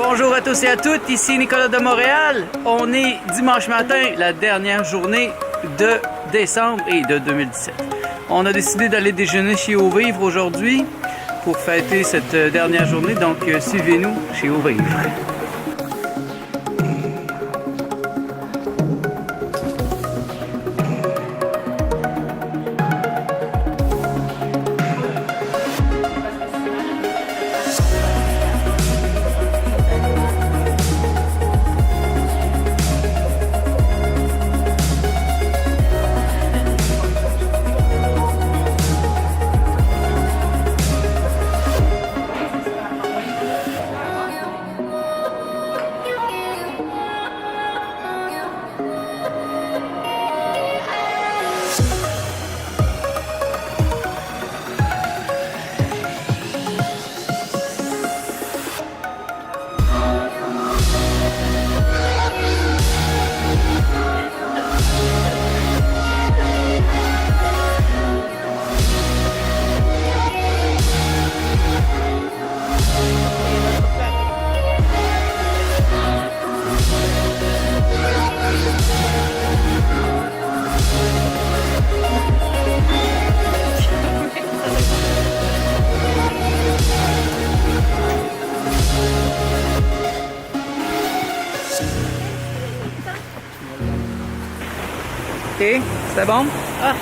Bonjour à tous et à toutes, ici Nicolas de Montréal. On est dimanche matin, la dernière journée de décembre et de 2017. On a décidé d'aller déjeuner chez Au Vivre aujourd'hui pour fêter cette dernière journée, donc suivez-nous chez Au Vivre. Ok, c'était bon? Oh,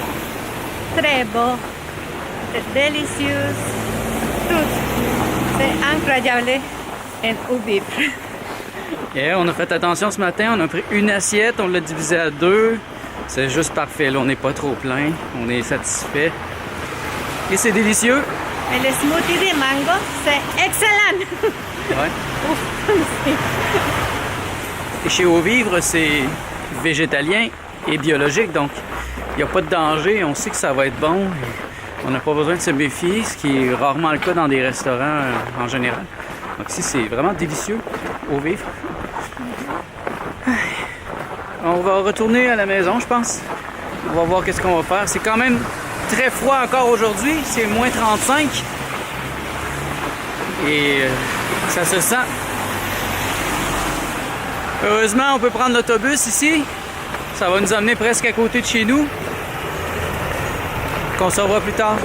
très beau, délicieux, tout. C'est incroyable en Au Vivre. Yeah, on a fait attention ce matin, on a pris une assiette, on l'a divisée à deux. C'est juste parfait, là, on n'est pas trop plein, on est satisfait. Et c'est délicieux. Et le smoothie de mango, c'est excellent. Ouais. Et chez Au Vivre, c'est végétalien et biologique, donc il n'y a pas de danger, on sait que ça va être bon. On n'a pas besoin de se méfier, ce qui est rarement le cas dans des restaurants en général. Donc ici, c'est vraiment délicieux, Au Vivre. On va retourner à la maison, je pense. On va voir qu'est-ce qu'on va faire. C'est quand même très froid encore aujourd'hui, c'est moins 35. Et ça se sent. Heureusement, on peut prendre l'autobus ici. Ça va nous amener presque à côté de chez nous. Qu'on se revoit plus tard.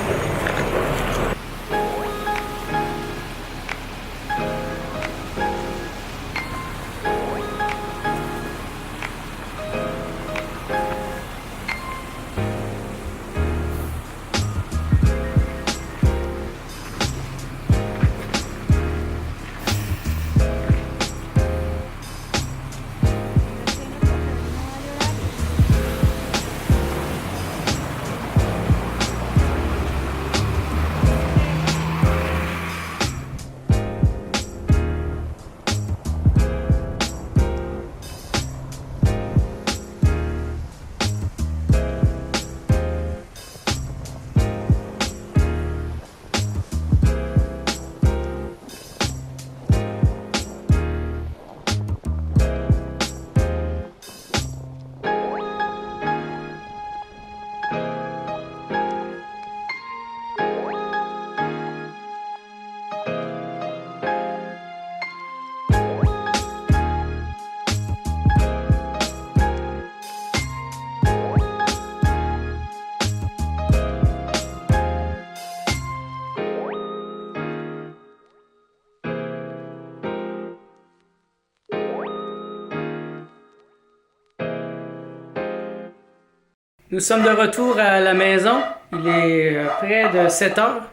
Nous sommes de retour à la maison. Il est près de 7 heures.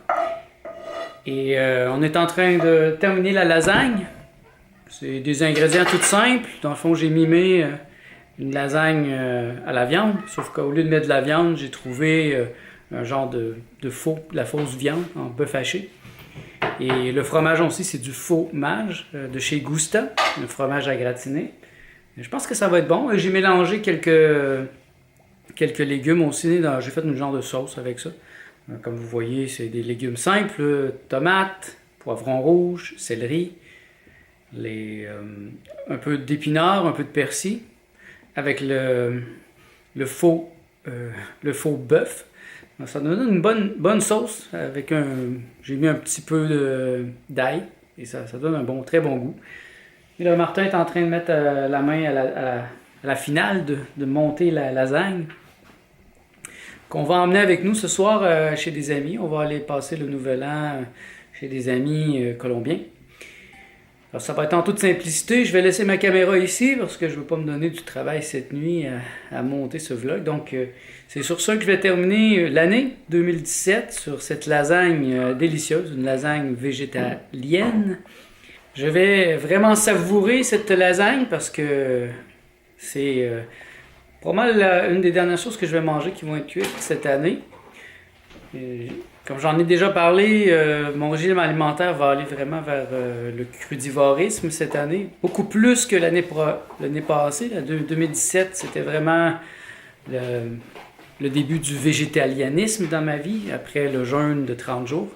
Et on est en train de terminer la lasagne. C'est des ingrédients tout simples. Dans le fond, j'ai mimé une lasagne à la viande. Sauf qu'au lieu de mettre de la viande, j'ai trouvé un genre de la fausse viande en bœuf haché. Et le fromage aussi, c'est du faux mage de chez Gousta, un fromage à gratiner. Je pense que ça va être bon. J'ai mélangé quelques légumes aussi. J'ai fait une genre de sauce avec ça. Comme vous voyez, c'est des légumes simples. Tomates, poivrons rouges, céleri, un peu d'épinards, un peu de persil. Avec le faux bœuf. Ça donne une bonne sauce. J'ai mis un petit peu d'ail. Et ça donne un très bon goût. Et là, Martin est en train de mettre la main à la finale de monter la lasagne qu'on va emmener avec nous ce soir chez des amis. On va aller passer le nouvel an chez des amis colombiens. Alors, ça va être en toute simplicité. Je vais laisser ma caméra ici parce que je ne veux pas me donner du travail cette nuit à monter ce vlog. Donc, c'est sur ça que je vais terminer l'année 2017 sur cette lasagne délicieuse, une lasagne végétalienne. Je vais vraiment savourer cette lasagne parce que c'est pas mal une des dernières choses que je vais manger qui vont être cuites cette année. Comme j'en ai déjà parlé, mon régime alimentaire va aller vraiment vers le crudivorisme cette année. Beaucoup plus que l'année passée. 2017, c'était vraiment le début du végétalianisme dans ma vie, après le jeûne de 30 jours.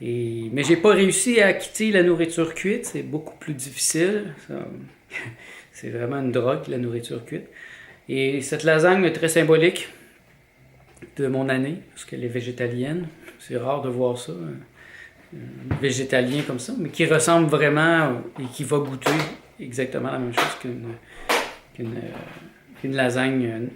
Mais j'ai pas réussi à quitter la nourriture cuite, c'est beaucoup plus difficile. C'est vraiment une drogue, la nourriture cuite. Et cette lasagne est très symbolique de mon année, parce qu'elle est végétalienne. C'est rare de voir ça, un végétalien comme ça, mais qui ressemble vraiment et qui va goûter exactement la même chose qu'une lasagne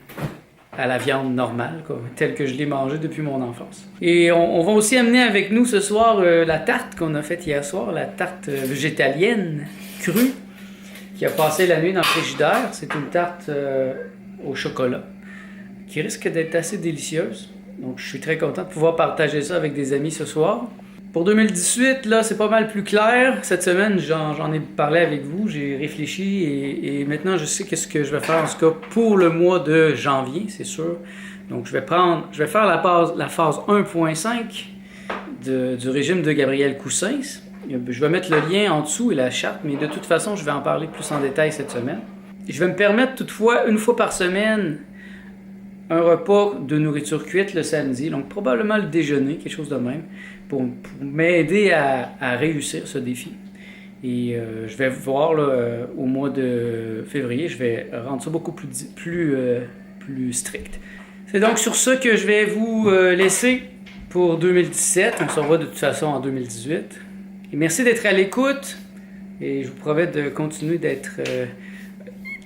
à la viande normale, quoi, telle que je l'ai mangée depuis mon enfance. Et on va aussi amener avec nous ce soir la tarte qu'on a faite hier soir, la tarte végétalienne crue, qui a passé la nuit dans le frigidaire. C'est une tarte au chocolat, qui risque d'être assez délicieuse. Donc, je suis très content de pouvoir partager ça avec des amis ce soir. Pour 2018, là, c'est pas mal plus clair. Cette semaine, j'en ai parlé avec vous, j'ai réfléchi et maintenant, je sais qu'est-ce que je vais faire, en tout cas, pour le mois de janvier, c'est sûr. Donc, je vais faire la phase 1.5 du régime de Gabriel Coussens. Je vais mettre le lien en dessous et la charte, mais de toute façon, je vais en parler plus en détail cette semaine. Je vais me permettre toutefois, une fois par semaine, un repas de nourriture cuite le samedi, donc probablement le déjeuner, quelque chose de même, pour m'aider à réussir ce défi. Et je vais voir là, au mois de février, je vais rendre ça beaucoup plus strict. C'est donc sur ça que je vais vous laisser pour 2017. On se revoit de toute façon en 2018. Et merci d'être à l'écoute et je vous promets de continuer d'être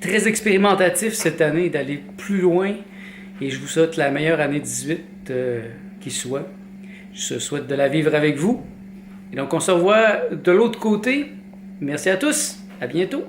très expérimentatif cette année et d'aller plus loin. Et je vous souhaite la meilleure année 18 qui soit. Je souhaite de la vivre avec vous. Et donc, on se revoit de l'autre côté. Merci à tous. À bientôt.